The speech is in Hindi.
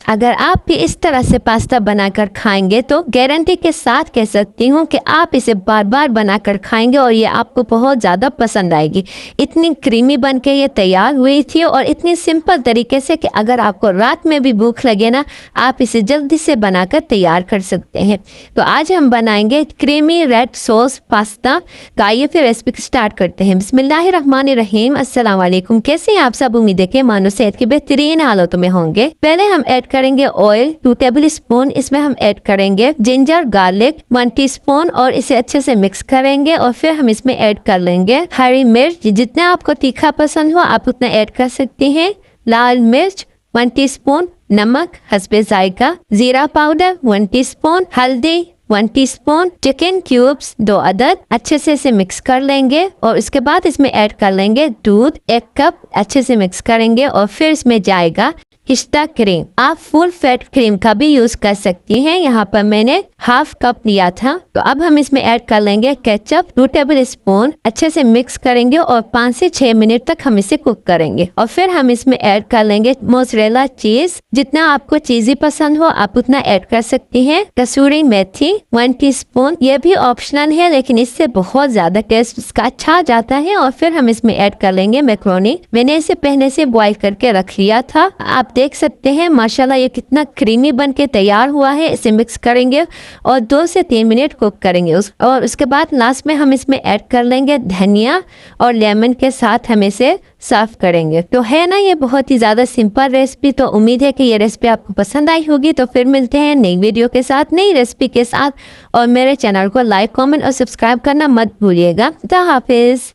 अगर आप भी इस तरह से पास्ता बनाकर खाएंगे तो गारंटी के साथ कह सकती हूँ कि आप इसे बार बार बनाकर खाएंगे और ये आपको बहुत ज़्यादा पसंद आएगी। इतनी क्रीमी बन के ये तैयार हुई थी और इतनी सिंपल तरीके से कि अगर आपको रात में भी भूख लगे ना, आप इसे जल्दी से बनाकर तैयार कर सकते हैं। तो आज हम बनाएंगे क्रीमी रेड सॉस पास्ता। तो आइए फिर रेसिपी स्टार्ट करते हैं। बिस्मिल्लाहिर्रहमानिर्रहीम। अस्सलाम वालेकुम। कैसे हैं आप सब? उम्मीद है कि मानो सेहत की बेहतरीन हालतों में होंगे। पहले हम ऐड करेंगे ऑयल 2 टेबल स्पून। इसमें हम ऐड करेंगे जिंजर गार्लिक 1 टीस्पून और इसे अच्छे से मिक्स करेंगे। और फिर हम इसमें ऐड कर लेंगे हरी मिर्च। जितना आपको तीखा पसंद हो आप उतना ऐड कर सकते हैं। लाल मिर्च 1 टीस्पून, नमक हस्बे जायका, जीरा पाउडर 1 टीस्पून, हल्दी 1 टीस्पून, चिकन क्यूब्स 2 अदद। अच्छे से इसे मिक्स कर लेंगे और इसके बाद इसमें ऐड कर लेंगे दूध 1 कप। अच्छे से मिक्स करेंगे और फिर इसमें जाएगा पिस्ता क्रीम। आप फुल फैट क्रीम का भी यूज कर सकती हैं। यहाँ पर मैंने हाफ कप लिया था। तो अब हम इसमें ऐड कर लेंगे केचप 2 टेबल स्पून। अच्छे से मिक्स करेंगे और 5 से 6 मिनट तक हम इसे कुक करेंगे। और फिर हम इसमें ऐड कर लेंगे मोज़रेला चीज। जितना आपको चीजी पसंद हो आप उतना ऐड कर सकती हैं। कसूरी मेथी 1 टीस्पून। ये भी ऑप्शनल है लेकिन इससे बहुत ज्यादा टेस्ट इसका अच्छा जाता है। और फिर हम इसमें ऐड कर लेंगे मैक्रोनी। मैंने इसे पहले से बॉईल करके रख लिया था। आप देख सकते हैं माशाल्लाह ये कितना क्रीमी बन के तैयार हुआ है। इसे मिक्स करेंगे और 2 से 3 मिनट कुक करेंगे। और उसके बाद लास्ट में हम इसमें ऐड कर लेंगे धनिया और लेमन के साथ हम इसे सर्व करेंगे। तो है ना ये बहुत ही ज़्यादा सिंपल रेसिपी। तो उम्मीद है कि ये रेसिपी आपको पसंद आई होगी। तो फिर मिलते हैं नई वीडियो के साथ, नई रेसिपी के साथ। और मेरे चैनल को लाइक, कमेंट और सब्सक्राइब करना मत भूलिएगा। खुदा हाफिज़।